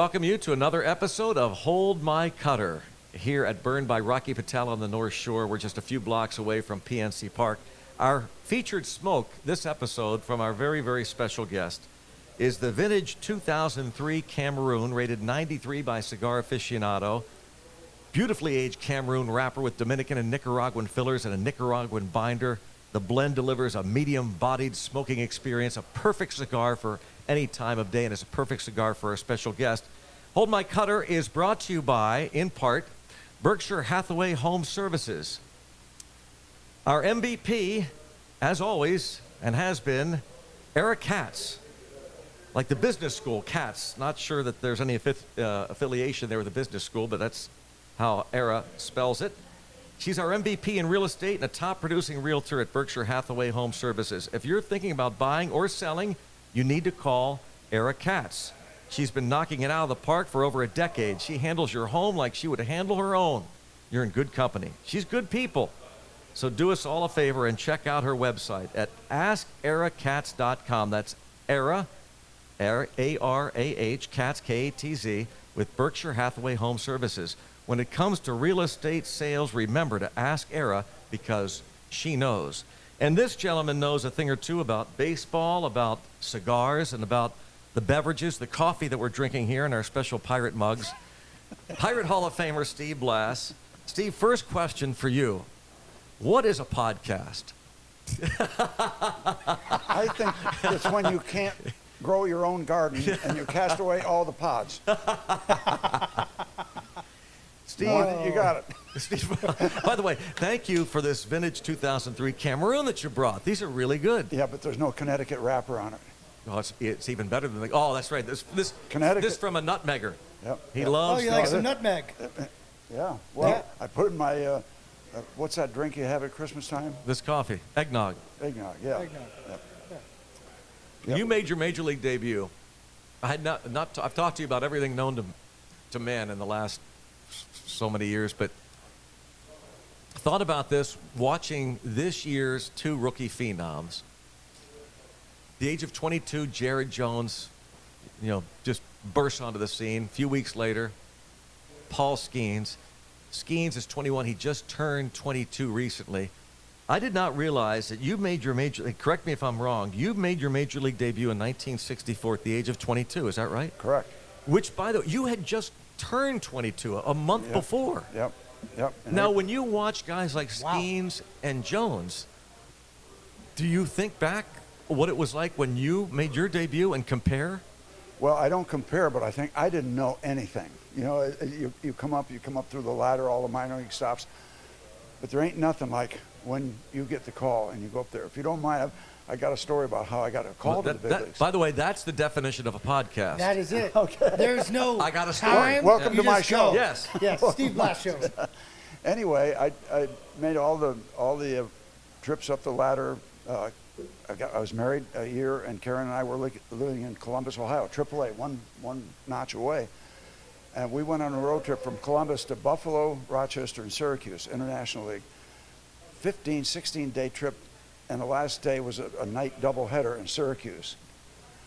welcome you to another episode of Hold My Cutter here at Burned by Rocky Patel on the North Shore. We're just a few blocks away from PNC Park. Our featured smoke this episode from our very, very special guest is the vintage 2003 Cameroon, rated 93 by Cigar Aficionado. Beautifully aged Cameroon wrapper with Dominican and Nicaraguan fillers and a Nicaraguan binder. The blend delivers a medium-bodied smoking experience, a perfect cigar for any time of day, and it's a perfect cigar for a special guest. Hold My Cutter is brought to you by, in part, Berkshire Hathaway Home Services. Our MVP, as always, and has been, Era Katz. Like the business school, Katz. Not sure that there's any affiliation there with the business school, but that's how Era spells it. She's our MVP in real estate and a top producing realtor at Berkshire Hathaway Home Services. If you're thinking about buying or selling, you need to call Era Katz. She's been knocking it out of the park for over a decade. She handles your home like she would handle her own. You're in good company. She's good people. So do us all a favor and check out her website at askeracatz.com. That's Era, A-R-A-H, Katz, K-A-T-Z, with Berkshire Hathaway Home Services. When it comes to real estate sales, remember to ask Era because she knows. And this gentleman knows a thing or two about baseball, about cigars, and about the beverages, the coffee that we're drinking here in our special Pirate mugs. Pirate Hall of Famer Steve Blass. Steve, first question for you. What is a podcast? I think it's when you can't grow your own garden and you cast away all the pods. Steve, you got it. Steve, by the way, thank you for this vintage 2003 Cameroon that you brought. These are really good. Yeah, but there's no Connecticut wrapper on it. Oh, it's even better than oh, that's right. This Connecticut. This from a nutmegger. Yep. He loves. Oh, you like some nutmeg? Yeah. Well, Yeah. I put in my what's that drink you have at Christmas time? This coffee, eggnog. Eggnog. Yeah. Eggnog. Yep. You made your major league debut. I had I've talked to you about everything known to man in the last so many years, but thought about this watching this year's two rookie phenoms. The age of 22, Jared Jones, just bursts onto the scene. A few weeks later, Paul Skenes. Skenes is 21. He just turned 22 recently. I did not realize that you made your correct me if I'm wrong, you made your major league debut in 1964 at the age of 22. Is that right? Correct. Which, by the way, you had just turned 22 a month before. Yep. And Now, when you watch guys like Skenes and Jones, do you think back what it was like when you made your debut and compare? Well, I don't compare, but I think I didn't know anything. You come up through the ladder, all the minor league stops, but there ain't nothing like when you get the call and you go up there. If you don't mind, I got a story about how I got a call to the big leagues. By the way, that's the definition of a podcast. That is it. Okay. There's no I got a story. time. Welcome You to my just show. go. Yes. Yes, Steve Blass Show. Anyway, I made all the trips up the ladder. I was married a year, and Karen and I were living in Columbus, Ohio, AAA, one notch away. And we went on a road trip from Columbus to Buffalo, Rochester, and Syracuse, International League. 15, 16-day trip, and the last day was a night doubleheader in Syracuse.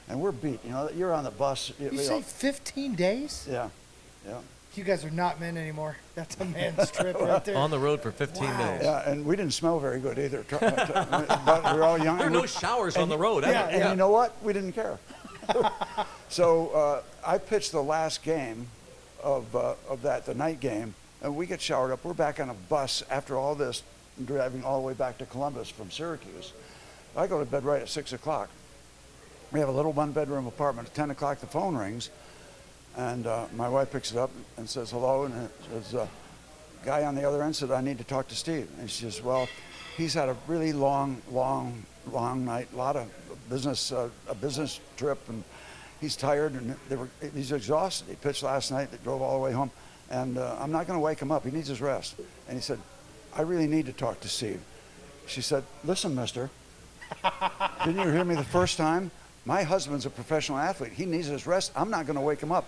And we're beat. You're on the bus. You say 15 days? Yeah. You guys are not men anymore. That's a man's trip right there. On the road for 15 days. Yeah, and we didn't smell very good either. But we were all young. There are no showers on the road. And you know what? We didn't care. So I pitched the last game of that, the night game, and we get showered up. We're back on a bus after all this, driving all the way back to Columbus from Syracuse. I go to bed right at 6 o'clock. We have a little one-bedroom apartment. At 10 o'clock, the phone rings, and my wife picks it up and says hello, and it says, guy on the other end said, I need to talk to Steve. And she says, well, he's had a really long night, a lot of business, a business trip, and he's tired, and he's exhausted. He pitched last night, they drove all the way home, and I'm not going to wake him up. He needs his rest. And he said, I really need to talk to Steve. She said, listen, mister, didn't you hear me the first time? My husband's a professional athlete. He needs his rest. I'm not going to wake him up.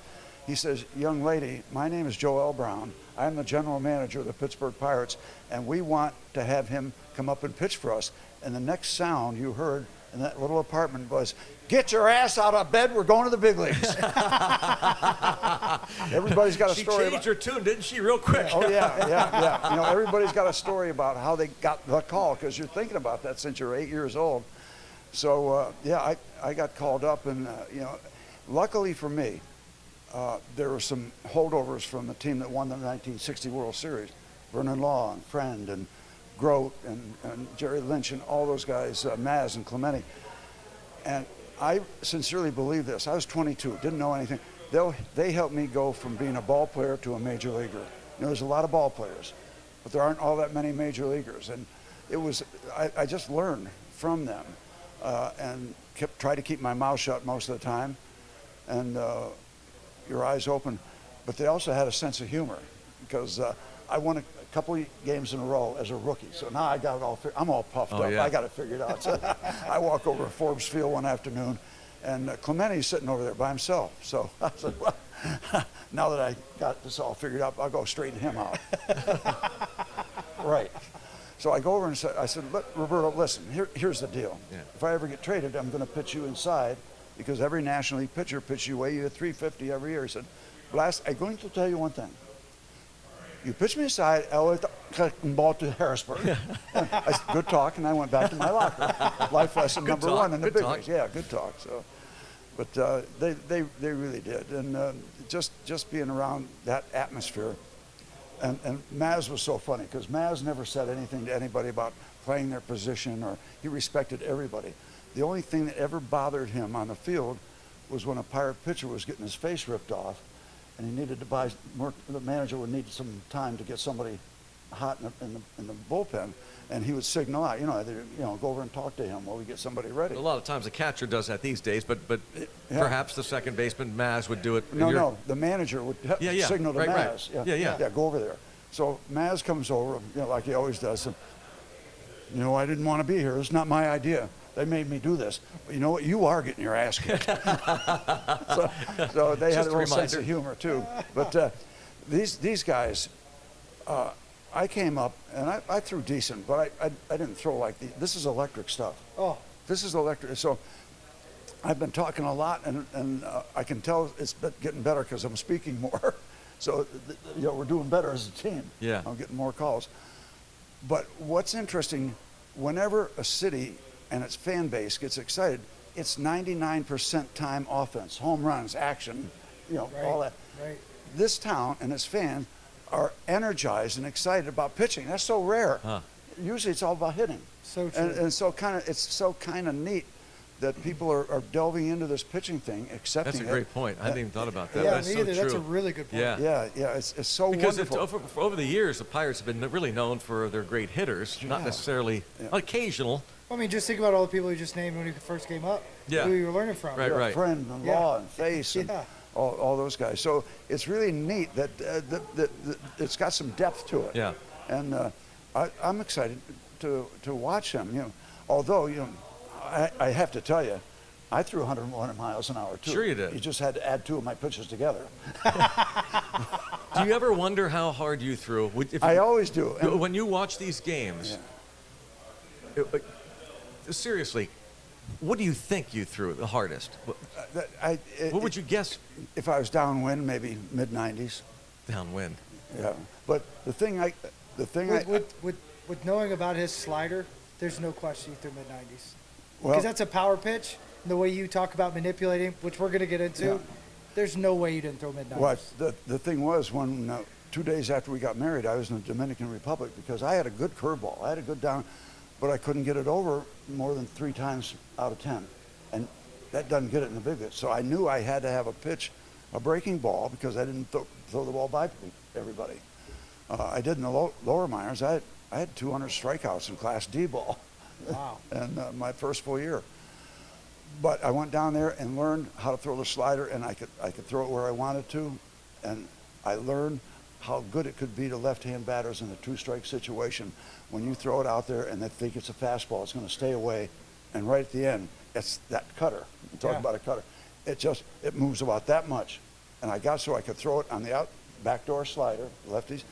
He says, young lady, my name is Joel Brown. I'm the general manager of the Pittsburgh Pirates, and we want to have him come up and pitch for us. And the next sound you heard in that little apartment was, "Get your ass out of bed, we're going to the big leagues." Everybody's got a story. She changed her tune, didn't she, real quick? Oh, yeah. You know, everybody's got a story about how they got the call, because you're thinking about that since you're 8 years old. So, yeah, I got called up, and, you know, luckily for me, there were some holdovers from the team that won the 1960 World Series. Vernon Law and Friend and Grote and Jerry Lynch and all those guys, Maz and Clemente. And I sincerely believe this. I was 22, didn't know anything. They helped me go from being a ball player to a major leaguer. You know, there's a lot of ball players, but there aren't all that many major leaguers. And it was, I just learned from them and tried to keep my mouth shut most of the time and your eyes open. But they also had a sense of humor, because I won a couple of games in a row as a rookie. So now I got it all I'm all puffed up. Yeah. I got it figured out. So I walk over to Forbes Field one afternoon, and Clemente's sitting over there by himself. So I said, well, now that I got this all figured out, I'll go straighten him out. Right. So I go over and I said, look, Roberto, listen, here's the deal. Yeah. If I ever get traded, I'm going to pitch you inside, because every National League pitcher pitches you way you at 350 every year. He said, Blass, I'm going to tell you one thing. You pitch me aside, I'll ball to Harrisburg. I said, good talk, and I went back to my locker. Life lesson number one in the big leagues. Yeah, good talk. So, but they really did, and just being around that atmosphere, and Maz was so funny, because Maz never said anything to anybody about playing their position, or he respected everybody. The only thing that ever bothered him on the field was when a Pirate pitcher was getting his face ripped off, and he needed to buy more. The manager would need some time to get somebody hot in the bullpen, and he would signal out, either go over and talk to him while we get somebody ready. A lot of times the catcher does that these days, but perhaps the second baseman Maz would do it. No, the manager would signal to Maz. Right. Yeah, go over there. So Maz comes over, like he always does. And, I didn't want to be here. It's not my idea. They made me do this. But you know what? You are getting your ass kicked. so they had a little sense of humor too. But these guys, I came up and I threw decent, but I didn't throw like this is electric stuff. Oh. This is electric. So I've been talking a lot, and I can tell it's getting better because I'm speaking more. So we're doing better as a team. Yeah. I'm getting more calls. But what's interesting, whenever a city and its fan base gets excited, it's 99% time offense, home runs, action, all that. Right. This town and its fans are energized and excited about pitching. That's so rare. Huh. Usually it's all about hitting. So true. And it's so kind of neat that people are delving into this pitching thing, accepting it. That's a great point. I hadn't even thought about that. Yeah, That's me so either. true. That's a really good point. Yeah. Yeah, it's so because wonderful. over the years, the Pirates have been really known for their great hitters, not necessarily occasional. I mean, just think about all the people you just named when you first came up. Yeah. Who you were learning from. Right. Friend and Law and Face and all those guys. So it's really neat that it's got some depth to it. Yeah. And I'm excited to watch him. Although I have to tell you, I threw 101 miles an hour too. Sure you did. You just had to add 2 of my pitches together. Do you ever wonder how hard you threw? I always do. When you watch these games, seriously, what do you think you threw the hardest? What would you guess? If I was downwind, maybe mid-90s. Downwind. Yeah. But with knowing about his slider, there's no question he threw mid-90s. Well, Because that's a power pitch. And the way you talk about manipulating, which we're going to get into, there's no way you didn't throw mid-90s. Well, the thing was, when 2 days after we got married, I was in the Dominican Republic because I had a good curveball. I had a good down, but I couldn't get it over more than 3 times out of 10. And that doesn't get it in the big league. So I knew I had to have a breaking ball, because I didn't throw the ball by everybody. I did in the lower minors. I had 200 strikeouts in Class D ball. Wow. And my first full year. But I went down there and learned how to throw the slider, and I could throw it where I wanted to, and I learned how good it could be to left-hand batters in a 2-strike situation. When you throw it out there and they think it's a fastball, it's going to stay away, and right at the end, it's that cutter. I'm talking about a cutter. It moves about that much, and I got so I could throw it on the backdoor slider, lefties,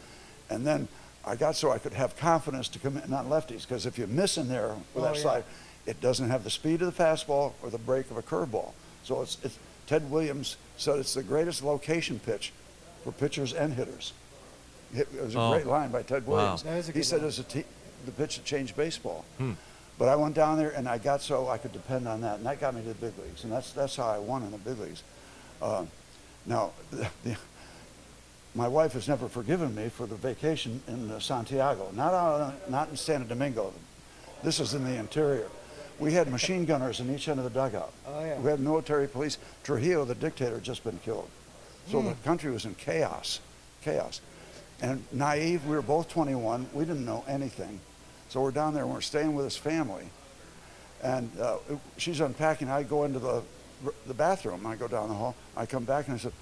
and then I got so I could have confidence to come in on lefties, because if you miss in there with that slider, it doesn't have the speed of the fastball or the break of a curveball. So it's Ted Williams said it's the greatest location pitch for pitchers and hitters. It was a great line by Ted Williams. That is a He good said line. it was the pitch that changed baseball. But I went down there and I got so I could depend on that, and that got me to the big leagues, and that's how I won in the big leagues. Now, my wife has never forgiven me for the vacation in Santiago, not in Santo Domingo. This is in the interior. We had machine gunners in each end of the dugout. Oh, yeah. We had military police. Trujillo, the dictator, had just been killed. So the country was in chaos. And naive, we were both 21. We didn't know anything. So we're down there and we're staying with his family. And she's unpacking. I go into the bathroom. I go down the hall. I come back and I said,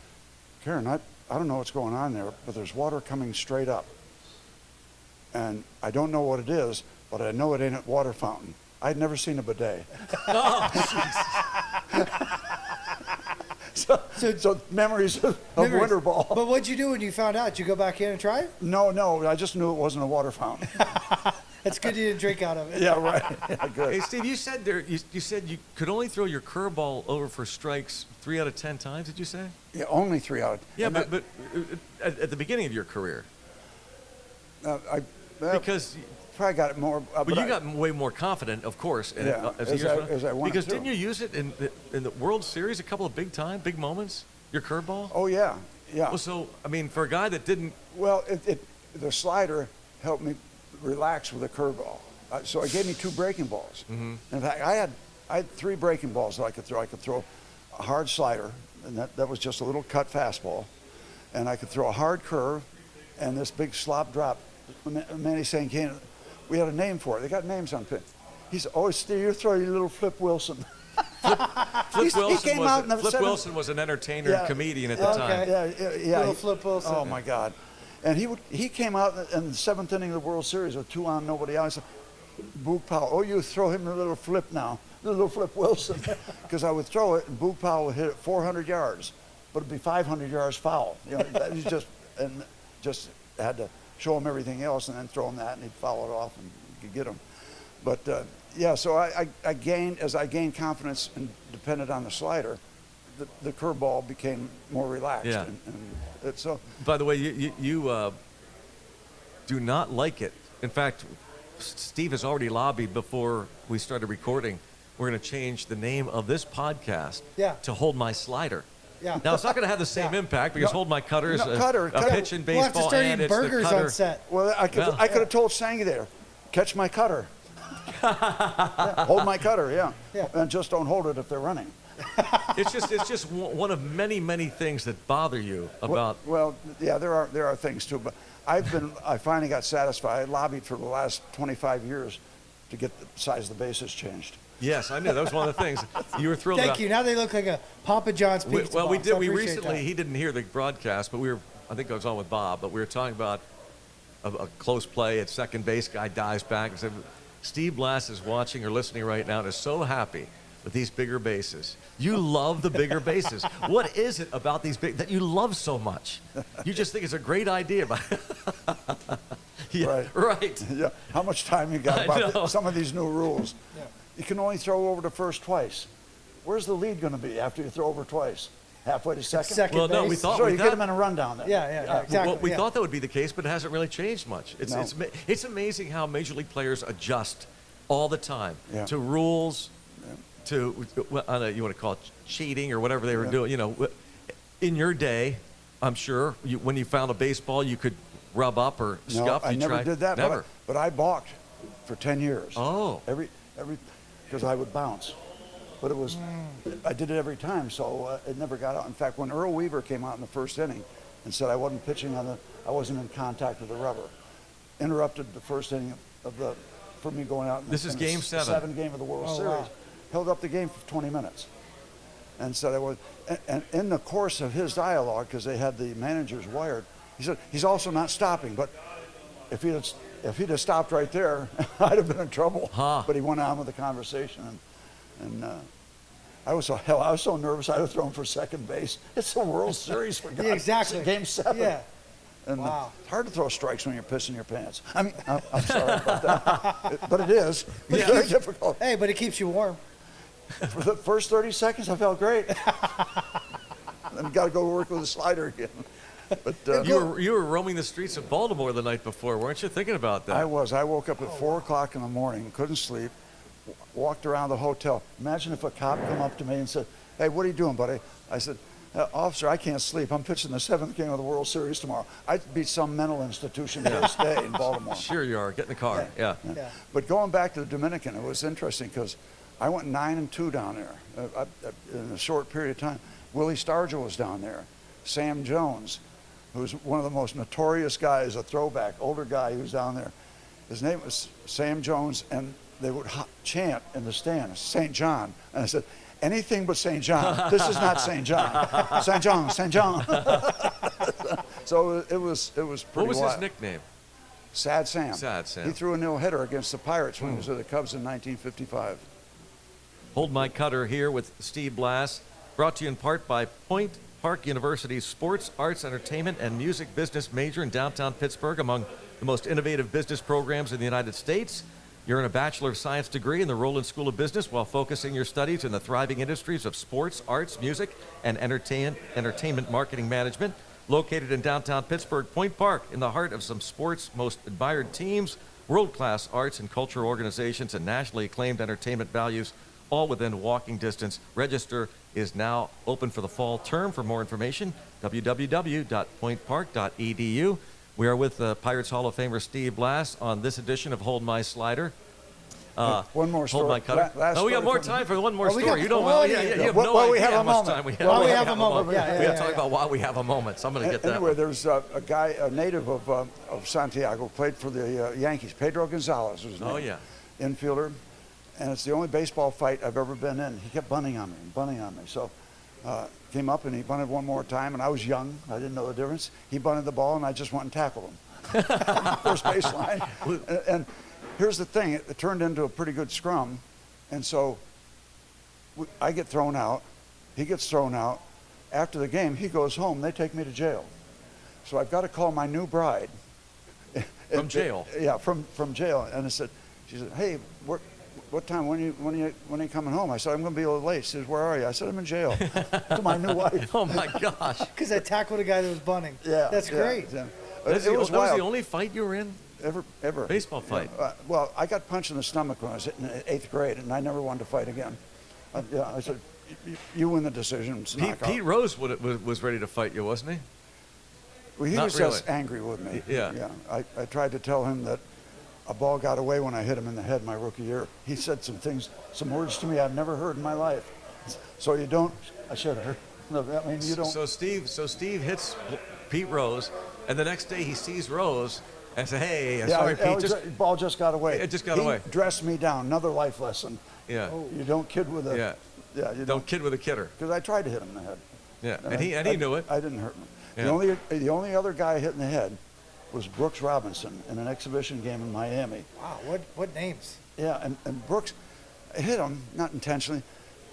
Karen, I don't know what's going on there, but there's water coming straight up. And I don't know what it is, but I know it ain't a water fountain. I'd never seen a bidet. So memories of winter ball. But what'd you do when you found out? Did you go back in and try it? No, I just knew it wasn't a water fountain. It's good you didn't drink out of it. Yeah, right. Yeah, good. Hey, Steve, you said you said you could only throw your curveball over for strikes 3 out of 10 times. Did you say? Yeah, only 3 out. Yeah, but at the beginning of your career, because probably got it more. but you got way more confident, of course, in Yeah, as the years went on. as I won it, because too. didn't you use it in the World Series a couple of big moments? Your curveball. Oh yeah. Well, so I mean, for a guy that didn't. Well, the slider helped me relax with the curveball. So it gave me 2 breaking balls. In fact, I had 3 breaking balls that I could throw. I could throw a hard slider, and that was just a little cut fastball, and I could throw a hard curve, and this big slop drop. Manny Skenes, we had a name for it. They got names on pin. He said, "Oh, Steve, you throw your little Flip Wilson." Flip Wilson was an entertainer and comedian at the time. Yeah. Little Flip Wilson. Oh my God. And he came out in the 7th inning of the World Series with 2 on, nobody out. I said, Boog Powell, oh, you throw him a little flip now, the little Flip Wilson. Because I would throw it, and Boog Powell would hit it 400 yards, but it'd be 500 yards foul. You know, that was just had to show him everything else and then throw him that, and he'd foul it off and you could get him. But yeah, so I gained confidence and depended on the slider, the curveball became more relaxed. Yeah. And so. By the way, you do not like it. In fact, Steve has already lobbied before we started recording. We're going to change the name of this podcast to Hold My Slider. Yeah. Now, it's not going to have the same impact because Hold My Cutter is a pitch in We'll have to baseball, start and eating it's the burgers cutter. on set. Well, I could have told Sangy there, catch my cutter. Hold my cutter, yeah. And just don't hold it if they're running. It's just one of many things that bother you about. Well, yeah, there are things too, but I finally got satisfied. I lobbied for the last 25 years to get the size of the bases changed. Yes, I knew that was one of the things you were thrilled about. Thank you. Now they look like a Papa John's pizza Well, we box. did. I We appreciate recently. that. He didn't hear the broadcast, but I think I was on with Bob, but we were talking about a close play at second base. Guy dives back and said, "Steve Blass is watching or listening right now and is so happy with these bigger bases. You love the bigger bases. What is it about these big that you love so much? You just think it's a great idea." Yeah, right. Yeah. How much time you got about some of these new rules? Yeah. You can only throw over to first twice. Where's the lead going to be after you throw over twice? Halfway to second? Second Well, no, base. we thought So you get them in a rundown then. Yeah, exactly. Well, we thought that would be the case, but it hasn't really changed much. It's amazing how Major League players adjust all the time to rules, to I don't know, you want to call it cheating or whatever they were doing. You know, in your day, I'm sure when you found a baseball, you could rub up or scuff. I never did that. Never. But I balked for 10 years. Oh. Every because I would bounce. But I did it every time, so it never got out. In fact, when Earl Weaver came out in the first inning and said I wasn't pitching I wasn't in contact with the rubber, interrupted the first inning for me going out. This is Game 7. 7 game of the World Series. Wow. Held up the game for 20 minutes, and said I was. And in the course of his dialogue, because they had the managers wired, he said he's also not stopping, but if he'd have stopped right there, I'd have been in trouble. Huh. But he went on with the conversation, and I was so nervous I'd have thrown for second base. It's the World Series for God's Yeah, exactly. sake. Game 7. Yeah. And Wow. it's hard to throw strikes when you're pissing your pants. I mean, I'm sorry about that, but it is. It's very difficult. Hey, but it keeps you warm. For the first 30 seconds, I felt great. Then got to go work with a slider again. But You were roaming the streets of Baltimore the night before, weren't you? Thinking about that. I was. I woke up at 4 o'clock in the morning, couldn't sleep, walked around the hotel. Imagine if a cop come up to me and said, "Hey, what are you doing, buddy?" I said, "Officer, I can't sleep. I'm pitching the 7th game of the World Series tomorrow." I'd be some mental institution to this day in Baltimore. Sure you are. Get in the car. Yeah. Yeah. But going back to the Dominican, it was interesting because I went 9-2 down there in a short period of time. Willie Stargell was down there. Sam Jones, who's one of the most notorious guys, a throwback, older guy who was down there. His name was Sam Jones, and they would chant in the stand, St. John. And I said, anything but St. John. This is not St. John. St. John, St. John. So it was pretty What was wild. his nickname? Sad Sam. Sad Sam. He threw a no-hitter against the Pirates when he was with the Cubs in 1955. Hold My Cutter here with Steve Blass, brought to you in part by Point Park University's Sports, Arts, Entertainment, and Music Business major in downtown Pittsburgh, among the most innovative business programs in the United States. You earn a Bachelor of Science degree in the Roland School of Business while focusing your studies in the thriving industries of sports, arts, music, and entertainment marketing management. Located in downtown Pittsburgh, Point Park, in the heart of some sports' most admired teams, world-class arts and cultural organizations, and nationally acclaimed entertainment values, all within walking distance. Register is now open for the fall term. For more information, www.pointpark.edu. We are with Pirates Hall of Famer Steve Blass on this edition of Hold My Slider. One more story. Hold My Cutter. Last we got story more from- time for one more Oh, we story. got You don't plenty. you have Well, no well, we idea have a how much moment. time we have. Well, we have a moment. Yeah, We got to yeah, talk yeah. about why we have a moment. So I'm going to get that. Anyway, there's a guy, a native of Santiago, played for the Yankees. Pedro Gonzalez was his name. Oh, yeah. Infielder. And it's the only baseball fight I've ever been in. He kept bunting on me and bunting on me. So came up and he bunted one more time, and I was young. I didn't know the difference. He bunted the ball, and I just went and tackled him. First baseline. And here's the thing. It turned into a pretty good scrum. And so I get thrown out. He gets thrown out. After the game, he goes home. They take me to jail. So I've got to call my new bride. From jail? Yeah, from jail. And I said, she said, "Hey, what time? When are you coming home?" I said, "I'm going to be a little late." She says, "Where are you?" I said, "I'm in jail." To my new wife. Oh, my gosh. Because I tackled a guy that was bunting. Yeah. That's yeah, great. yeah. That It was was wild. the only fight you were in? Ever. Baseball fight. Yeah, well, I got punched in the stomach when I was in 8th grade, and I never wanted to fight again. I said, "You win the decision." It's knockout." Pete Rose was ready to fight you, wasn't he? Well, he Not was just really. angry with me. Yeah. I tried to tell him that a ball got away when I hit him in the head my rookie year. He said some words to me I've never heard in my life. So you don't. I should have heard. No, I mean, you don't. So Steve hits Pete Rose, and the next day he sees Rose and says, "Hey, sorry, Pete, the ball just got away. It just got He away." dressed me down. Another life lesson. Yeah. You don't kid with a. Yeah. Yeah. You Don't kid with a kidder. Because I tried to hit him in the head. Yeah. And he knew it. I didn't hurt him. Yeah. The only other guy I hit in the head was Brooks Robinson in an exhibition game in Miami. Wow, what names? Yeah, and Brooks hit him, not intentionally,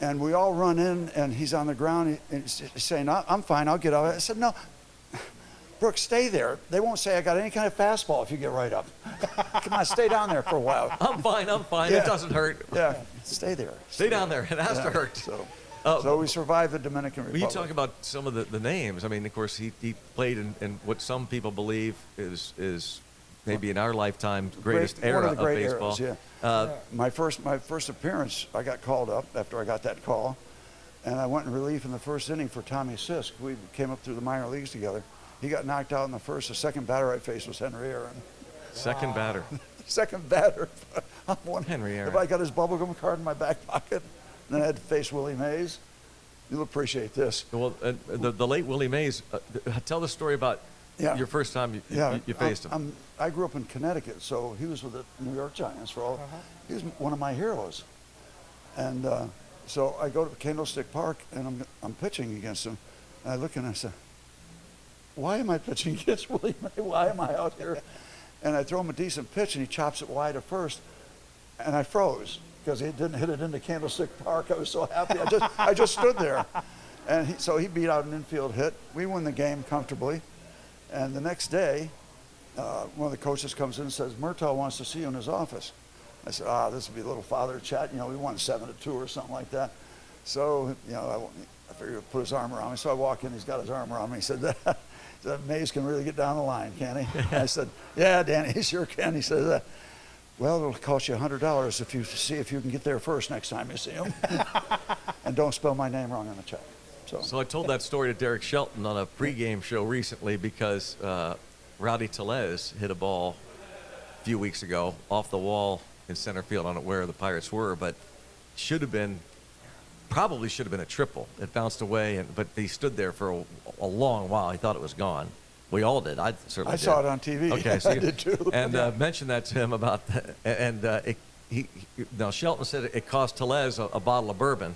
and we all run in, and he's on the ground, and he's saying, "I'm fine, I'll get up." I said, "No, Brooks, stay there. They won't say I got any kind of fastball if you get right up. Come on, stay down there for a while." I'm fine. Yeah. It doesn't hurt. Yeah, stay there. Stay down there. It has to hurt. So we survived the Dominican When Republic. you talk about some of the names, I mean, of course, he played in what some people believe is maybe in our lifetime greatest One era of the great baseball. eras, yeah. My first appearance, I got called up after I got that call, and I went in relief in the first inning for Tommy Sisk. We came up through the minor leagues together. He got knocked out in the first. The second batter I faced was Henry Aaron. Second batter. Second batter. I'm wondering Henry Aaron. if I got his bubblegum card in my back pocket. And then I had to face Willie Mays. You'll appreciate this. Well, the late Willie Mays. Tell the story about your first time you faced him. I grew up in Connecticut, so he was with the New York Giants for all. He was one of my heroes, and so I go to Candlestick Park and I'm pitching against him, and I look and I say, "Why am I pitching against Willie Mays? Why am I out here?" And I throw him a decent pitch, and he chops it wide at first, and I froze because he didn't hit it into Candlestick Park. I was so happy. I just stood there, and so he beat out an infield hit. We won the game comfortably. And the next day, one of the coaches comes in and says, Murtaugh wants to see you in his office. I said, this would be a little father chat. You know, we won 7-2 or something like that. So, you know, I figured he'd put his arm around me. So I walk in, he's got his arm around me. He said, that Mays can really get down the line, can he? I said, yeah, Danny, he sure can. He said, well, it'll cost you $100 if you see if you can get there first next time you see him. And don't spell my name wrong on the check. So I told that story to Derek Shelton on a pregame show recently because Rowdy Tellez hit a ball a few weeks ago off the wall in center field. I don't know where the Pirates were, but probably should have been a triple. It bounced away, but he stood there for a long while. He thought it was gone. We all did. I certainly did. I saw it on TV. Okay, so I did too. And mentioned that to him about that. And now Shelton said it cost Tellez a bottle of bourbon.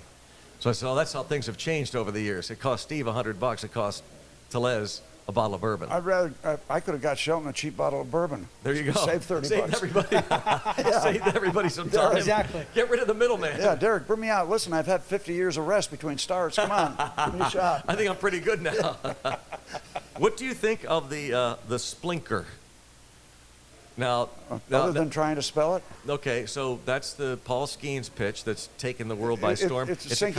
So I said, oh, that's how things have changed over the years. It cost Steve $100. It cost Tellez a bottle of bourbon. I could have got Shelton a cheap bottle of bourbon. There you go. Saved $30. Saved everybody. Saved everybody some time. Exactly. Get rid of the middleman. Yeah, Derek, bring me out. Listen, I've had 50 years of rest between starts. Come on, give me a shot. I think I'm pretty good now. What do you think of the splinker? Now, other than trying to spell it? Okay, so that's the Paul Skenes pitch that's taken the world by storm. It's a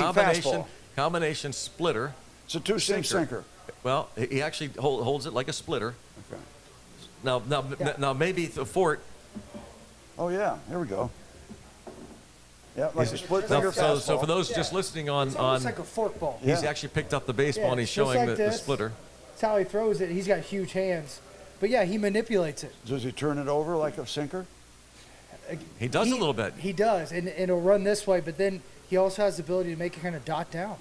combination splitter. It's a two-seam sinker. Well, he actually holds it like a splitter. Okay. Now maybe the fort. Oh yeah, here we go. Yeah, like a split finger fastball. So for those just listening on, It's almost like a forkball. He's actually picked up the baseball and he's showing like the splitter. That's how he throws it. He's got huge hands. But yeah, he manipulates it. Does he turn it over like a sinker? He does a little bit. He does, and it'll run this way, but then he also has the ability to make it kind of dot down.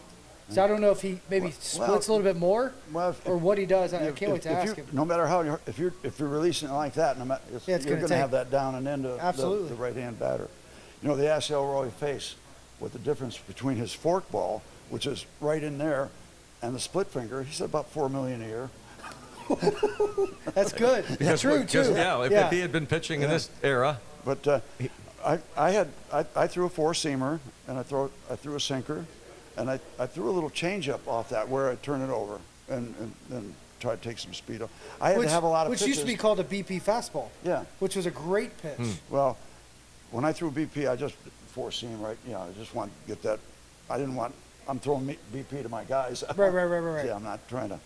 So I don't know if he maybe splits a little bit more or what he does. I can't wait to ask him. No matter how, if you're releasing it like that, you're going to have that down and into the right-hand batter. You know, they asked Elroy Face what the difference between his fork ball, which is right in there, and the split finger. He said about $4 million a year. That's good. That's true too. Yeah, if he had been pitching in this era. But I threw a four-seamer and I threw a sinker, and I threw a little changeup off that where I turn it over and try to take some speed off. I had to have a lot of pitches. Which used to be called a BP fastball. Yeah. Which was a great pitch. Well, when I threw BP, I just four-seam right. You know, I just want to get that. I'm throwing BP to my guys. Right. Yeah, I'm not trying to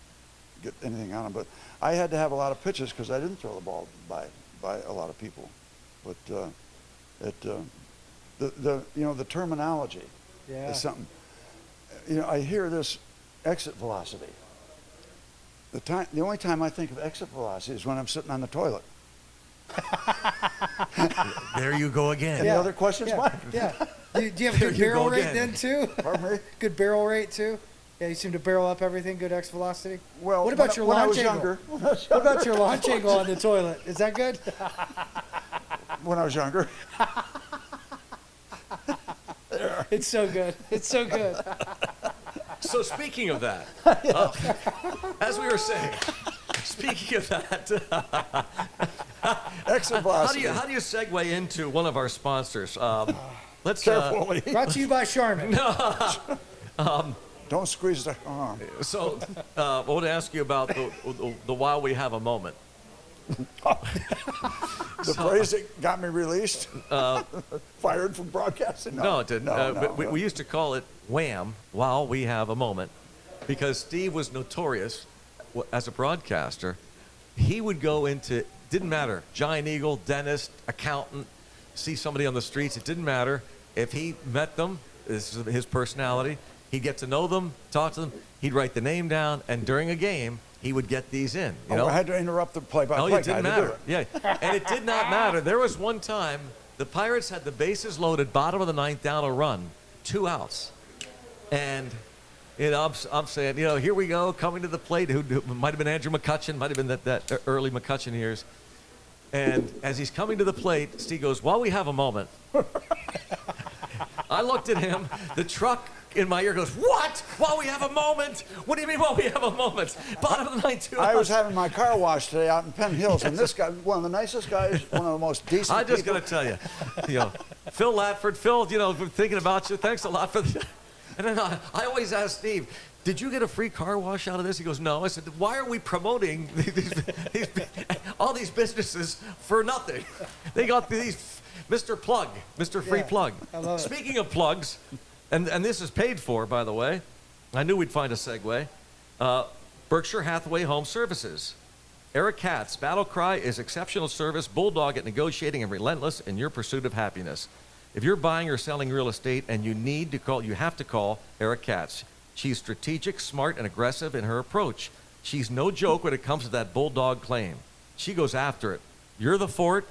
get anything on them, but I had to have a lot of pitches because I didn't throw the ball by a lot of people. But the terminology is something. You know, I hear this exit velocity. The only time I think of exit velocity is when I'm sitting on the toilet. There you go again. Any other questions, Mike? Yeah. Do you have a good barrel rate then too? Pardon me? Good barrel rate too? Yeah, you seem to barrel up everything, good exit velocity. Well, what about your launch angle? What about your launch angle on the toilet? Is that good? When I was younger. It's so good. It's so good. So speaking of that, as we were saying, speaking of that, exit velocity. How do you segue into one of our sponsors? Let's carefully. Brought to you by Charmin. Don't squeeze the arm. So, I want to ask you about the while we have a moment. The phrase that got me released, fired from broadcasting. No, it didn't. We used to call it Wham! While we have a moment, because Steve was notorious as a broadcaster. He would go into, didn't matter, giant eagle, dentist, accountant, see somebody on the streets. It didn't matter if he met them. This is his personality. He'd get to know them, talk to them. He'd write the name down, and during a game, he would get these in. You know? I had to interrupt the play-by-play. No, it didn't matter. Yeah, and it did not matter. There was one time the Pirates had the bases loaded, bottom of the ninth, down a run, 2 outs, and I'm saying, here we go, coming to the plate. Who might have been Andrew McCutchen, might have been that early McCutchen years. And as he's coming to the plate, Steve goes, "While we have a moment." I looked at him. The truck in my ear goes, "What? While we have a moment? What do you mean while we have a moment? Bottom of the ninth, 2 outs." I was having my car washed today out in Penn Hills, and this guy, one of the nicest guys, one of the most decent I'm just going to tell you, Phil Latford, Phil, thinking about you. Thanks a lot for the. And then I always ask Steve, did you get a free car wash out of this? He goes, no. I said, why are we promoting all these businesses for nothing? They got these, Mr. Plug, Mr. Free Plug. I love it. Speaking of plugs, and this is paid for, by the way. I knew we'd find a segue. Berkshire Hathaway Home Services. Eric Katz, battle cry is exceptional service, bulldog at negotiating, and relentless in your pursuit of happiness. If you're buying or selling real estate and you have to call Eric Katz. She's strategic, smart, and aggressive in her approach. She's no joke when it comes to that bulldog claim. She goes after it. You're the fort.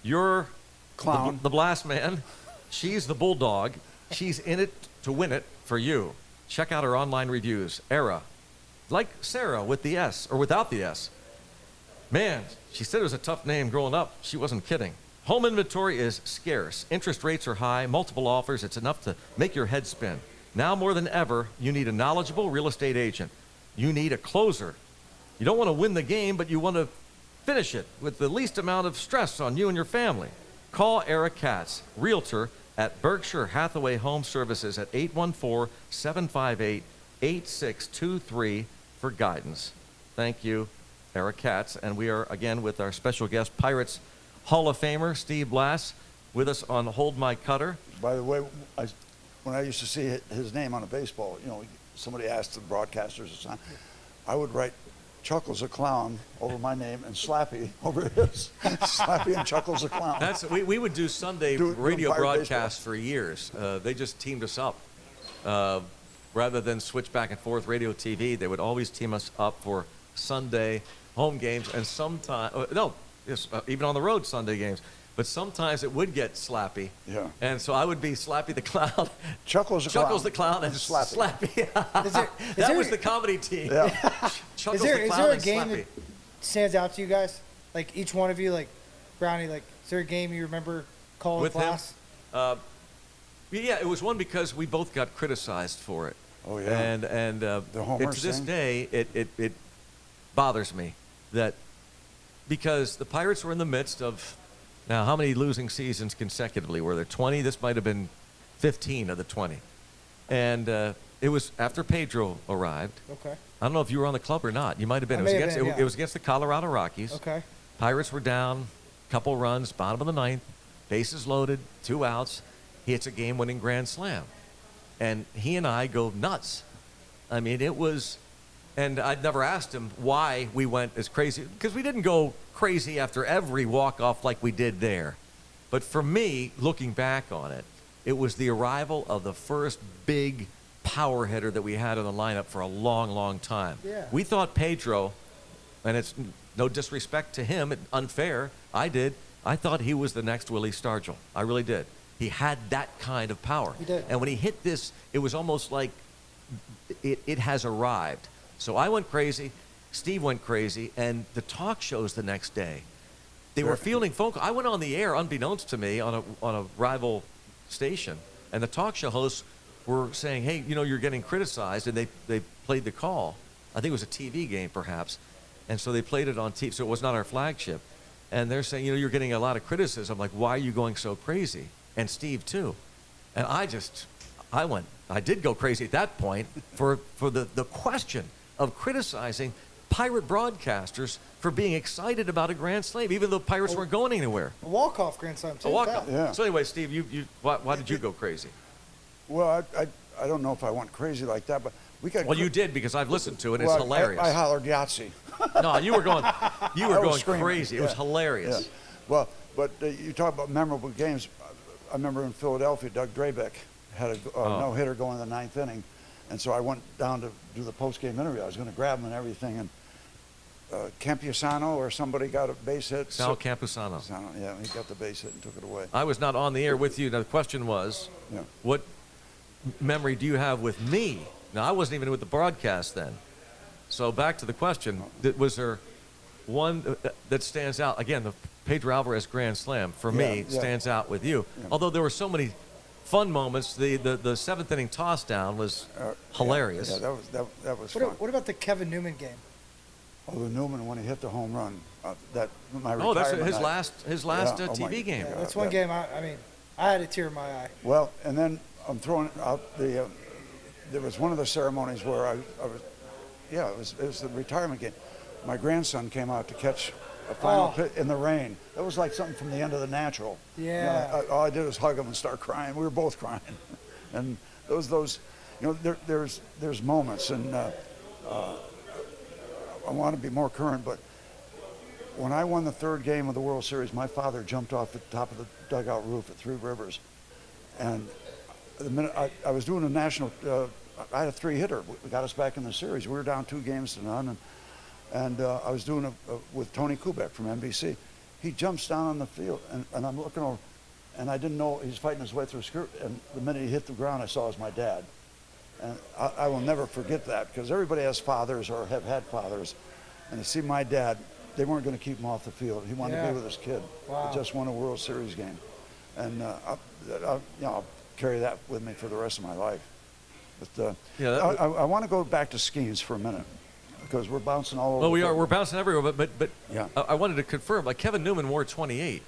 You're clown. The Blass man. She's the bulldog. She's in it to win it for you. Check out her online reviews. Era. Like Sarah with the S, or without the S. Man, she said it was a tough name growing up. She wasn't kidding. Home inventory is scarce. Interest rates are high. Multiple offers. It's enough to make your head spin. Now more than ever, you need a knowledgeable real estate agent. You need a closer. You don't want to win the game, but you want to finish it with the least amount of stress on you and your family. Call Eric Katz, realtor at Berkshire Hathaway Home Services at 814-758-8623 for guidance. Thank you, Eric Katz. And we are again with our special guest, Pirates Hall of Famer Steve Blass, with us on Hold My Cutter. By the way, when I used to see his name on a baseball, somebody asked the broadcasters or something, I would write Chuckles a Clown over my name and Slappy over his. Slappy and Chuckles a Clown. We would do Sunday radio broadcasts for years. They just teamed us up. Rather than switch back and forth radio TV, they would always team us up for Sunday home games, and sometimes, even on the road Sunday games. But sometimes it would get Slappy. Yeah. And so I would be Slappy the Clown. Chuckles the Clown and Slappy. That was the comedy team. Yeah. Chuckles is the Clown there a and game Slappy. that stands out to you guys? Like each one of you, like Brownie, like is there a game you remember calling With Blass? him? Yeah, it was one because we both got criticized for it. Oh, yeah. And the humorous to this thing? day, it bothers me that because the Pirates were in the midst of, now how many losing seasons consecutively were there? 20? This might have been 15 of the 20. And it was after Pedro arrived. Okay. I don't know if you were on the club or not. You might have been. Yeah. It was against the Colorado Rockies. Okay. Pirates were down, couple runs, bottom of the ninth, bases loaded, 2 outs. He hits a game-winning grand slam. And he and I go nuts. I mean, it was, and I'd never asked him why we went as crazy, because we didn't go crazy after every walk-off like we did there. But for me, looking back on it, it was the arrival of the first big power hitter that we had in the lineup for a long, long time. Yeah. We thought Pedro, and it's no disrespect to him, unfair, I thought he was the next Willie Stargell. I really did. He had that kind of power. He did. And when he hit this, it was almost like it has arrived. So I went crazy, Steve went crazy, and the talk shows the next day, they were fielding phone calls. I went on the air, unbeknownst to me, on a rival station, and the talk show hosts were saying, hey, you're getting criticized, and they played the call. I think it was a TV game, perhaps, and so they played it on TV, so it was not our flagship. And they're saying, you're getting a lot of criticism. Like, why are you going so crazy? And Steve, too. And I did go crazy at that point for the question of criticizing Pirate broadcasters for being excited about a grand slam, even though Pirates weren't going anywhere. A walk-off grand slam, too. A walk-off. Yeah. So anyway, Steve, why did you go crazy? Well, I don't know if I went crazy like that, but we got. Well, you did, because I've listened to it. It's hilarious. I hollered Yahtzee. No, you were going screaming. crazy. It was hilarious. Yeah. Well, but you talk about memorable games. I remember in Philadelphia, Doug Drabeck had a no-hitter going in the 9th inning, and so I went down to do the post-game interview. I was going to grab him and everything, and Campusano or somebody got a base hit. Sal Campusano. Yeah, he got the base hit and took it away. I was not on the air with you. Now, the question was, what memory do you have with me? Now, I wasn't even with the broadcast then. So back to the question, was there one that stands out? Again, the Pedro Alvarez grand slam, for me, stands out with you. Yeah. Although there were so many fun moments. The 7th inning toss down was hilarious. Yeah, that was fun. What about the Kevin Newman game? Oh, the Newman when he hit the home run. That's his last TV game. Yeah, that's one game. I had a tear in my eye. Well, and then I'm throwing out there was one of the ceremonies where I was, yeah, it was the retirement game. My grandson came out to catch a final pitch in the rain. That was like something from the end of The Natural. Yeah. You know, all I did was hug him and start crying. We were both crying, and those, you know, there's moments, and I want to be more current, but when I won the third game of the World Series, my father jumped off the top of the dugout roof at Three Rivers, and the minute I was doing a national, I had a 3-hitter. We got us back in the series. We were down 2-0, and I was doing with Tony Kubek from NBC. He jumps down on the field, and I'm looking over, and I didn't know he was fighting his way through skirt. And the minute he hit the ground, I saw it was my dad. And I will never forget that, because everybody has fathers or have had fathers, and to see my dad, they weren't going to keep him off the field. He wanted to be with his kid. Wow. He just won a World Series game, and I'll carry that with me for the rest of my life. But I want to go back to Skenes for a minute, because we're bouncing all over. Well, we are. We're bouncing everywhere. But yeah. I wanted to confirm. Like Kevin Newman wore 28,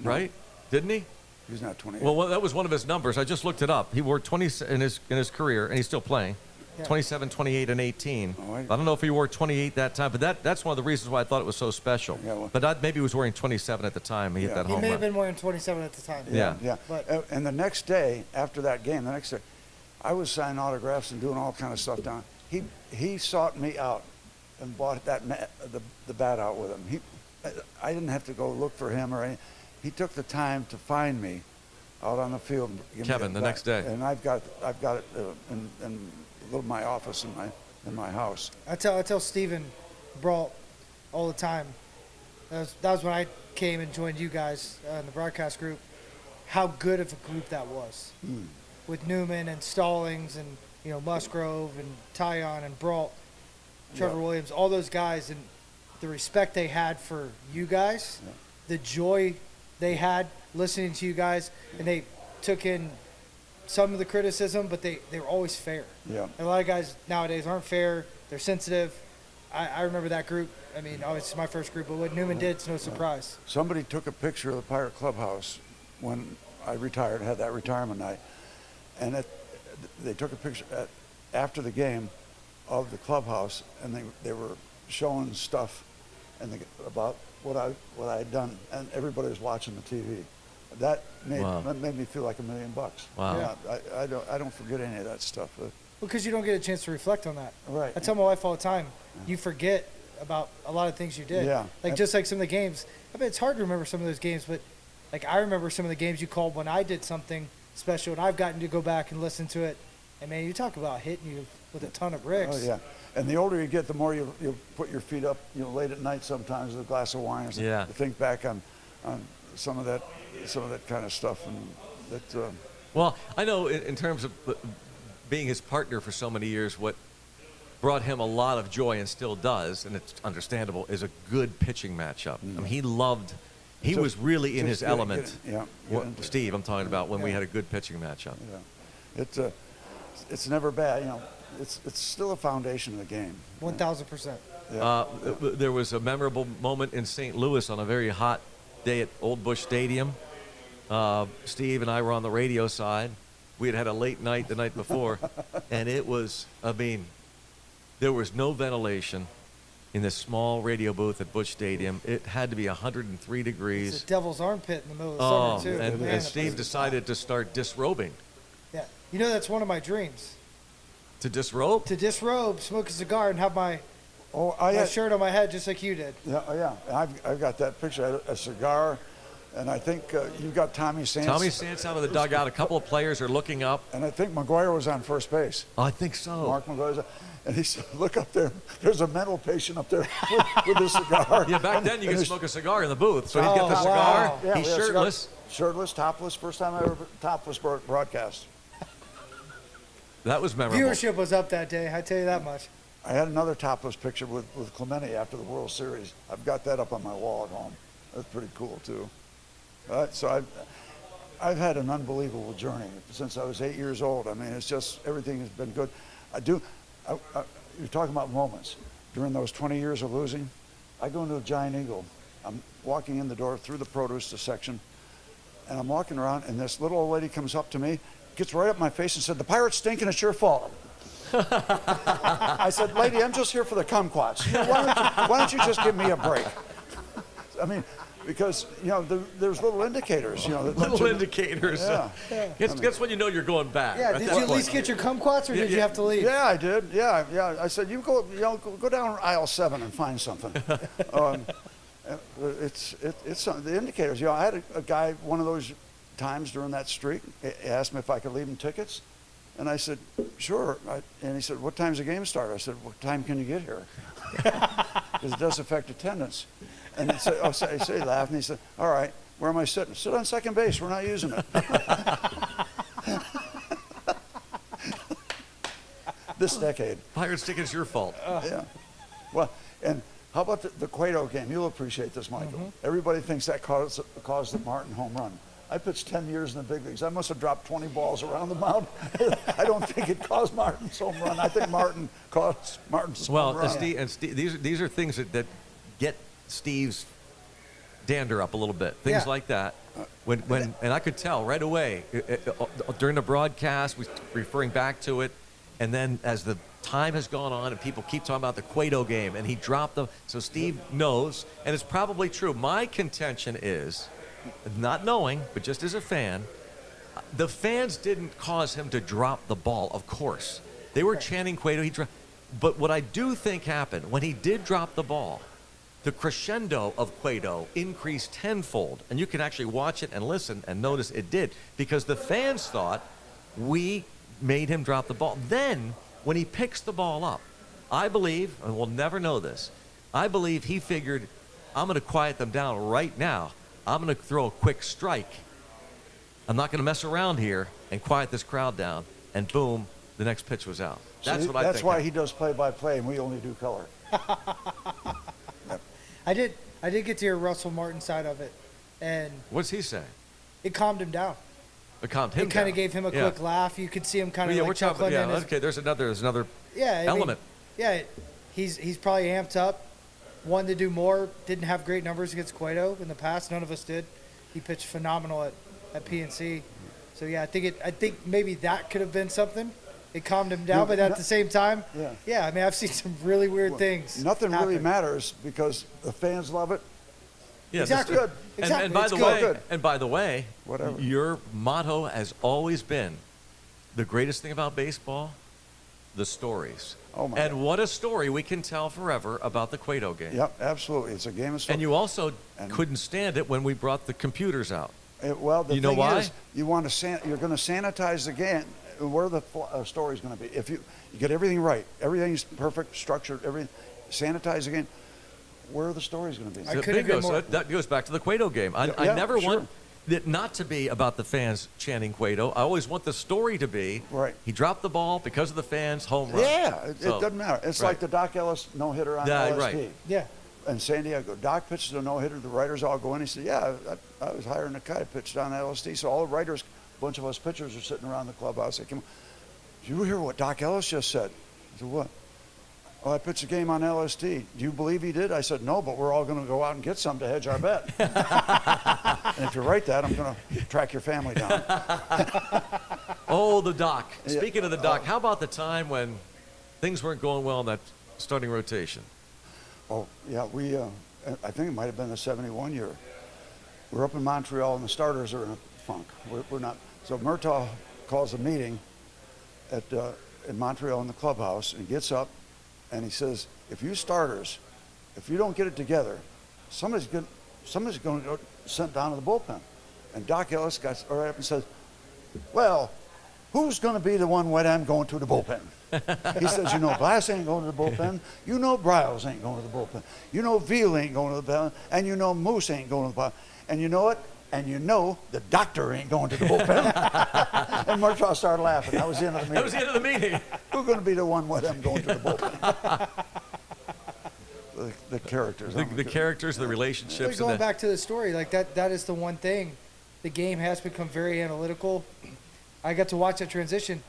right? Didn't he? He's not 28. Well, that was one of his numbers. I just looked it up. He wore 20 in his career, and he's still playing. Yeah. 27, 28, and 18. Oh, I don't know if he wore 28 that time, but that's one of the reasons why I thought it was so special. Yeah, well, but maybe he was wearing 27 at the time. He hit that home run. He may have been wearing 27 at the time. Yeah. But, and the next day, after that game, I was signing autographs and doing all kind of stuff down. He sought me out and bought the bat out with him. I didn't have to go look for him or anything. He took the time to find me out on the field. Kevin, the next day. And I've got it in my office in my house. I tell Stephen Brault all the time. That was when I came and joined you guys in the broadcast group. How good of a group that was, with Newman and Stallings and Musgrove and Tyon and Brault, Trevor Williams, all those guys, and the respect they had for you guys, the joy they had listening to you guys, and they took in some of the criticism, but they were always fair. Yeah. And a lot of guys nowadays aren't fair. They're sensitive. I remember that group. I mean, obviously it's my first group, but what Newman did, it's no surprise. Somebody took a picture of the Pirate Clubhouse when I retired, had that retirement night, and they took a picture after the game of the clubhouse, and they were showing stuff about what I had done, and everybody was watching the TV. That made me feel like $1 million. Wow. Yeah, I don't forget any of that stuff. Because you don't get a chance to reflect on that. Right. I tell my wife all the time, you forget about a lot of things you did. Yeah. Just like some of the games. I mean, it's hard to remember some of those games, but like I remember some of the games you called when I did something special, and I've gotten to go back and listen to it. And man, you talk about hitting you with a ton of bricks. Oh yeah. And the older you get, the more you put your feet up, late at night sometimes with a glass of wine. To think back on some of that kind of stuff, and that. Well, I know in terms of being his partner for so many years, what brought him a lot of joy and still does, and it's understandable, is a good pitching matchup. I mean, he was really in his element. Steve, I'm talking about when we had a good pitching matchup. Yeah, it's never bad. It's still a foundation of the game. 1,000%. Yeah. There was a memorable moment in St. Louis on a very hot day at Old Bush Stadium. Steve and I were on the radio side. We had a late night the night before, and it was, there was no ventilation in this small radio booth at Busch Stadium. It had to be 103 degrees. It's a devil's armpit in the middle of the summer, too. And Steve decided to start disrobing. Yeah. That's one of my dreams. To disrobe? To disrobe, smoke a cigar, and have my shirt on my head just like you did. Yeah. I've got that picture, a cigar, and I think you've got Tommy Sance. Tommy Sance out of the dugout. A couple of players are looking up. And I think McGuire was on first base. Oh, I think so. Mark McGuire's. And he said, look up there. There's a mental patient up there with a cigar. Yeah, back then you could smoke a cigar in the booth. So he'd get the cigar. Wow. Yeah, he's shirtless. Shirtless, topless. First time I ever topless broadcast. That was memorable. Viewership was up that day, I tell you that much. I had another topless picture with Clemente after the World Series. I've got that up on my wall at home. That's pretty cool, too. So I've had an unbelievable journey since I was 8 years old. I mean, it's just, everything has been good. You're talking about moments. During those 20 years of losing, I go into a Giant Eagle. I'm walking in the door through the produce section, and I'm walking around, and this little old lady comes up to me, gets right up my face and said, "The Pirates stink and it's your fault." I said, "Lady, I'm just here for the kumquats. Why don't you just give me a break?" I mean, because, there's little indicators, Little indicators. Yeah. Guess when you know you're going back. Yeah, at did that you at point. least get your kumquats, or did you have to leave? Yeah, I did. Yeah. I said, "You go down aisle 7 and find something." It's the indicators. I had a guy one of those times during that streak. He asked me if I could leave him tickets, and I said, "Sure." And he said, "What time's the game start?" I said, "What time can you get here?" Because it does affect attendance. And he said, he laughed, and he said, "All right, where am I sitting?" "Sit on second base. We're not using it." This decade. Pirates ticket's your fault. Yeah. Well, and how about the Cueto game? You'll appreciate this, Michael. Everybody thinks that caused the Martin home run. I pitched 10 years in the big leagues. I must have dropped 20 balls around the mound. I don't think it caused Martin's home run. I think Martin caused Martin's home run. Well, Steve, these are things that get Steve's dander up a little bit. Things like that. And I could tell right away during the broadcast, we referring back to it, and then as the time has gone on and people keep talking about the Cueto game, and he dropped them. So Steve knows, and it's probably true. My contention is, not knowing, but just as a fan, the fans didn't cause him to drop the ball, of course. They were chanting Cueto. But what I do think happened, when he did drop the ball, the crescendo of Cueto increased tenfold. And you can actually watch it and listen and notice it did, because the fans thought we made him drop the ball. Then, when he picks the ball up, I believe, and we'll never know this, I believe he figured, I'm going to quiet them down right now. I'm going to throw a quick strike. I'm not going to mess around here and quiet this crowd down. And boom, the next pitch was out. That's what I think. That's why he does play-by-play and we only do color. Yep. I did get to hear Russell Martin's side of it, and what's he saying? It calmed him down. It calmed him down. It kind of gave him a quick laugh. You could see him kind of chuckling. Okay, there's another element. He's probably amped up. Wanted to do more. Didn't have great numbers against Cueto in the past. None of us did. He pitched phenomenal at PNC. So yeah, I think maybe that could have been something. It calmed him down, but at the same time, I mean, I've seen some really weird things. Nothing really matters because the fans love it. Yeah, exactly. Good. And by the way, whatever. Your motto has always been, the greatest thing about baseball, the stories. Oh my and God. What a story we can tell forever about the Cueto game. Yep, absolutely. It's a game of stories. And you also couldn't stand it when we brought the computers out. The you know thing why? is, you're going to sanitize the game. Where the story's going to be. If you get everything right, everything's perfect, structured, everything, sanitize the game. Where are the stories going to be? I couldn't agree more. So that goes back to the Cueto game. I never want it not to be about the fans chanting Cueto. I always want the story to be, he dropped the ball because of the fans, home run. Yeah, it doesn't matter. It's like the Doc Ellis no-hitter on LSD. Right. Yeah. In San Diego, Doc pitches a no-hitter. The writers all go in. He said, "Yeah, I was hiring a guy. Pitched on LSD." So all the writers, a bunch of us pitchers, are sitting around the clubhouse. They came, "Did you hear what Doc Ellis just said?" I said, "What?" "Oh, I pitched a game on LSD. Do you believe he did?" I said, "No, but we're all going to go out and get some to hedge our bet." And if you write that, I'm going to track your family down. Oh, the Doc. Speaking of the Doc, how about the time when things weren't going well in that starting rotation? Oh, yeah, I think it might have been the 71 year. We're up in Montreal, and the starters are in a funk. We're not. So Murtaugh calls a meeting in Montreal in the clubhouse, and he gets up, and he says, if you don't get it together, somebody's going to go sent down to the bullpen. And Doc Ellis got right up and says, "Well, who's going to be the one when I'm going to the bullpen?" He says, Blass ain't going to the bullpen. Bryles ain't going to the bullpen. Veal ain't going to the bullpen. And Moose ain't going to the bullpen. And you know what? And the doctor ain't going to the bullpen. And Murtaugh started laughing. That was the end of the meeting. That was the end of the meeting. Who's going to be the one when I'm going to the bullpen? the characters. The characters, the relationships. Going back to the story, like that is the one thing. The game has become very analytical. I got to watch that transition.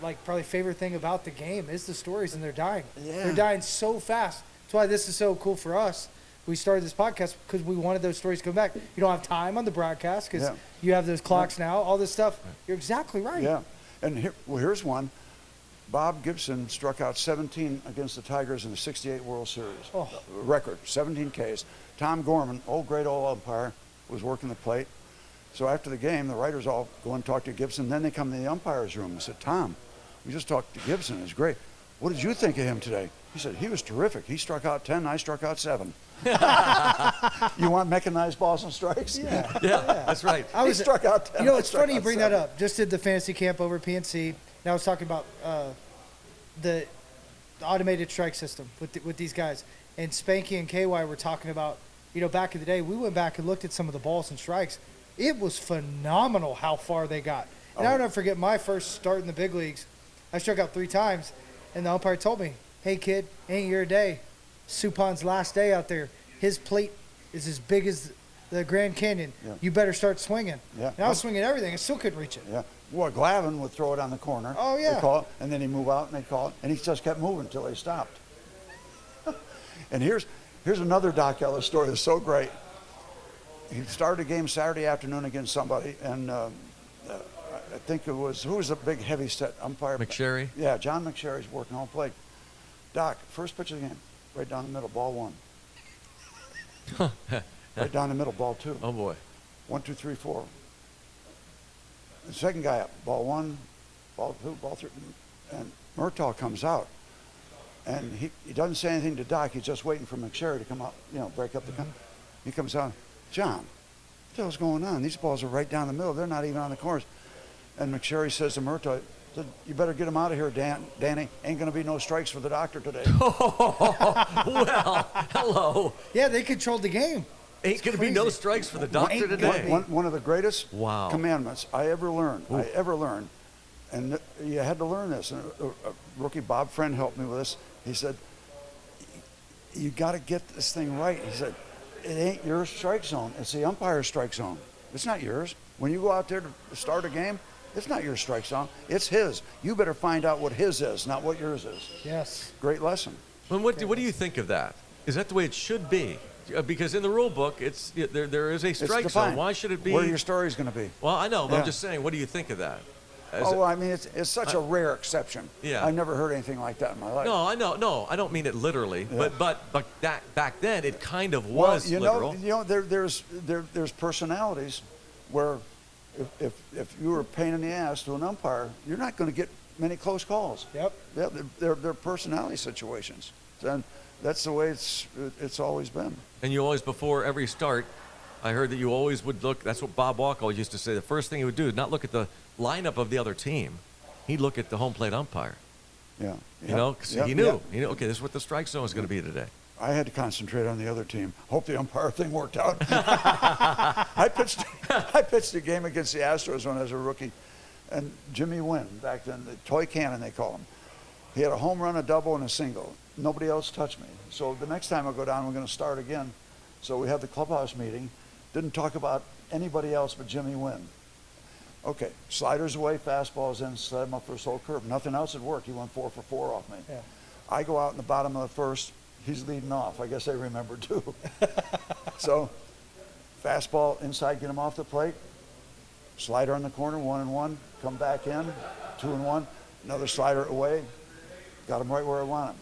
Probably favorite thing about the game is the stories, and they're dying. Yeah. They're dying so fast. That's why this is so cool for us. we started this podcast because we wanted those stories to come back. You don't have time on the broadcast because you have those clocks now, all this stuff. You're exactly right. Yeah. And here's one. Bob Gibson struck out 17 against the Tigers in the 68 World Series. Oh. Record, 17 Ks. Tom Gorman, great old umpire, was working the plate. So after the game, the writers all go and talk to Gibson. Then they come to the umpire's room and said, Tom, we just talked to Gibson. It's great. What did you think of him today? He said, he was terrific. He struck out 10, I struck out 7. You want mechanized balls and strikes? Yeah, that's right. He struck out 10. You know, it's funny you bring that up. Just did the fantasy camp over at PNC. And I was talking about the automated strike system with these guys. And Spanky and KY were talking about, you know, back in the day, we went back and looked at some of the balls and strikes. It was phenomenal how far they got. And I'll never forget my first start in the big leagues. I struck out 3 times, and the umpire told me, hey, kid, ain't your day. Supan's last day out there. His plate is as big as the Grand Canyon. Yeah. You better start swinging. Yeah. And I was swinging everything. I still couldn't reach it. Yeah. Well, Glavin would throw it on the corner. Oh, yeah. They'd call it, and then he'd move out, and they'd call it. And he just kept moving until they stopped. And here's another Doc Ellis story that's so great. He started a game Saturday afternoon against somebody, and I think it was, who was a big heavy set umpire? McSherry? Yeah, John McSherry's working home plate. Doc, first pitch of the game, right down the middle, ball 1. Right down the middle, ball 2. Oh, boy. 1, 2, 3, 4. The second guy up, ball 1, ball 2, ball 3. And Murtaugh comes out. And he doesn't say anything to Doc. He's just waiting for McSherry to come out, you know, break up the count. He comes out, John, what the hell's going on? These balls are right down the middle. They're not even on the corners. And McSherry says to Murtaugh, you better get him out of here, Danny. Ain't going to be no strikes for the doctor today. Well, hello. Yeah, they controlled the game. Ain't going to be no strikes for the doctor today. One of the greatest wow. commandments I ever learned. And you had to learn this. And a rookie, Bob Friend, helped me with this. He said, you got to get this thing right. He said, it ain't your strike zone. It's the umpire's strike zone. It's not yours. When you go out there to start a game, it's not your strike zone. It's his. You better find out what his is, not what yours is. Yes. Great lesson. Well, what do you think of that? Is that the way it should be? Because in the rule book, there is a strike zone. Why should it be? Where your story's going to be. Well, I know, but I'm just saying, what do you think of that? I mean, it's such a rare exception. Yeah. I never heard anything like that in my life. No, I know. No, I don't mean it literally. Yeah. But back then, it kind of was literal. There's personalities where if you were a pain in the ass to an umpire, you're not going to get many close calls. Yep. Yeah, they're personality situations, and that's the way it's always been. And you always, before every start, I heard that you always would look. That's what Bob Walk always used to say. The first thing he would do is not look at the lineup of the other team. He'd look at the home plate umpire. Yeah. You know, 'cause he knew. He knew. Okay, this is what the strike zone is going to be today. I had to concentrate on the other team. Hope the umpire thing worked out. I pitched a game against the Astros when I was a rookie, and Jimmy Wynn, back then, the toy cannon they call him. He had a home run, a double, and a single. Nobody else touched me. So the next time I go down, we're going to start again. So we had the clubhouse meeting. Didn't talk about anybody else but Jimmy Wynn. Okay, sliders away, fastballs in, slide him up for a slow curve. Nothing else had worked. He went 4 for 4 off me. Yeah. I go out in the bottom of the first. He's leading off. I guess they remember too. So, fastball inside, get him off the plate. Slider in the corner, 1-1. Come back in, 2-1. Another slider away. Got him right where I want him.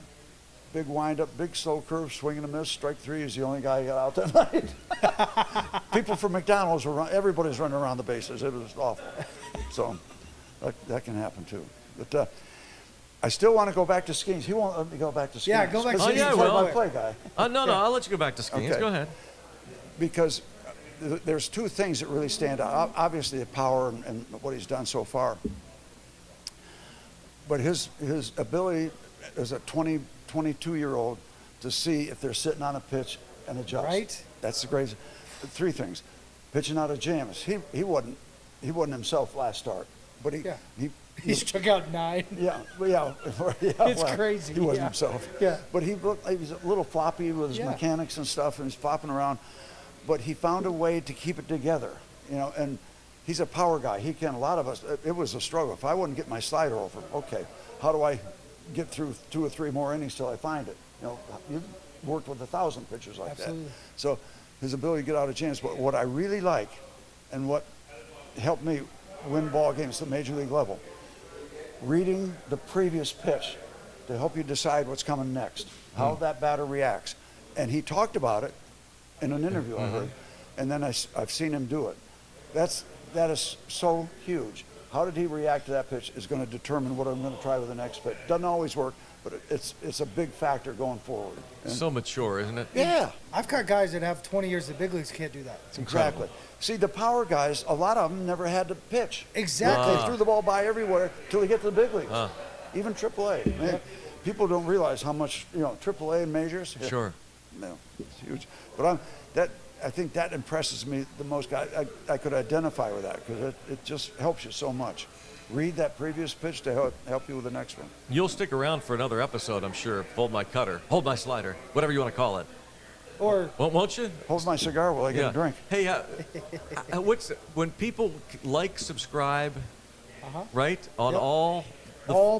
Big windup, big slow curve, swing and a miss. Strike 3 is the only guy who got out that night. People from McDonald's were everybody's running around the bases. It was awful. So that can happen too. But I still want to go back to Skenes. He won't let me go back to Skenes. Yeah, go back to Skenes. Oh, yeah, my play guy. No, I'll let you go back to Skenes. Okay. Go ahead. Because there's 2 things that really stand out. Obviously, the power and what he's done so far. But his ability as a 22-year-old to see if they're sitting on a pitch and adjust. Right. That's the greatest. 3 things. Pitching out of jams. He wasn't himself last start, but he struck out 9. Yeah. It's crazy. He wasn't himself. Yeah. But he was a little floppy with his mechanics and stuff, and he's flopping around. But he found a way to keep it together, and he's a power guy. He can. A lot of us, it was a struggle. If I wouldn't get my slider over, okay, how do I get through 2 or 3 more innings till I find it? You worked with 1,000 pitchers like Absolutely. that. So his ability to get out of chance. But what I really like, and what helped me win ball games at the major league level, reading the previous pitch to help you decide what's coming next, how that batter reacts. And he talked about it in an interview I heard, and then I've seen him do it. That is so huge. How did he react to that pitch is going to determine what I'm going to try with the next pitch. Doesn't always work, but it's a big factor going forward. And So mature, isn't it? yeah, I've got guys that have 20 years in the big leagues can't do that. exactly. See, the power guys, a lot of them never had to pitch. Exactly. They threw the ball by everywhere till they get to the big leagues. Even AAA. Man, people don't realize how much, AAA majors. Sure. No, it's huge. But I think that impresses me the most. I could identify with that because it just helps you so much. Read that previous pitch to help you with the next one. You'll stick around for another episode, I'm sure. Hold my cutter, hold my slider, whatever you want to call it. Or Won't you? Hold my cigar while I get a drink. Hey, when people like, subscribe, right, on Yep. all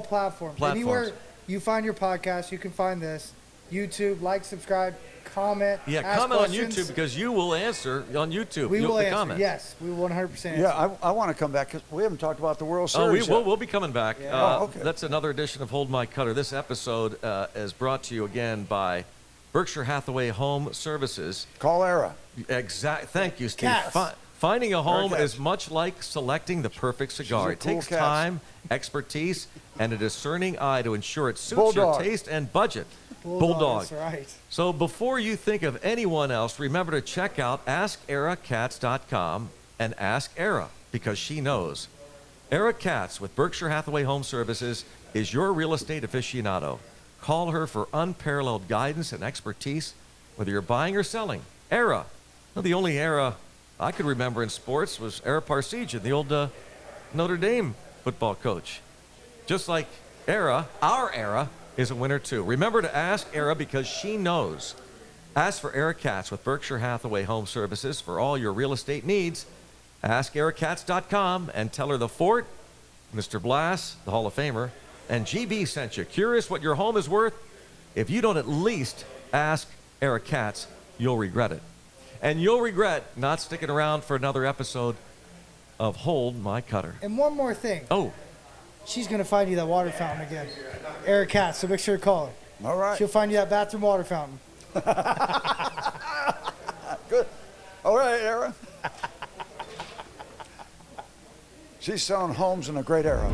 platforms. platforms. Anywhere you find your podcast, you can find this. YouTube, like, subscribe, comment. ask comment on questions. YouTube because you will answer on YouTube. We will the answer. comments. Yes, we will 100% answer. Yeah, I want to come back because we haven't talked about the World Oh, Series yet. we'll be coming back. Yeah. Oh, okay. That's another edition of Hold My Cutter. This episode is brought to you again by Berkshire Hathaway Home Services. Call Era. Thank you, Steve. Cats. Finding a home Cats. is much like selecting the perfect cigar. a It cool takes cat. time, expertise, and a discerning eye to ensure it suits Bulldog. your taste and budget. Bulldog. That's right. So before you think of anyone else, remember to check out AskEraCats.com and ask Era because she knows. Era Katz with Berkshire Hathaway Home Services is your real estate aficionado. Call her for unparalleled guidance and expertise, whether you're buying or selling. Era. Well, the only era I could remember in sports was Era Parsegian, the old Notre Dame football coach. Just like Era, our Era is a winner too. Remember to ask Era because she knows. Ask for Era Katz with Berkshire Hathaway Home Services for all your real estate needs. AskEraCats.com and tell her the Fort, Mr. Blass, the Hall of Famer, and GB sent you. Curious what your home is worth? If you don't at least ask Era Katz, you'll regret it. And you'll regret not sticking around for another episode of Hold My Cutter. And one more thing. Oh, She's going to find you that water fountain again. Eric Katz, so make sure to call her. All right. She'll find you that bathroom water fountain. Good. All right, Era. She's selling homes in a great era.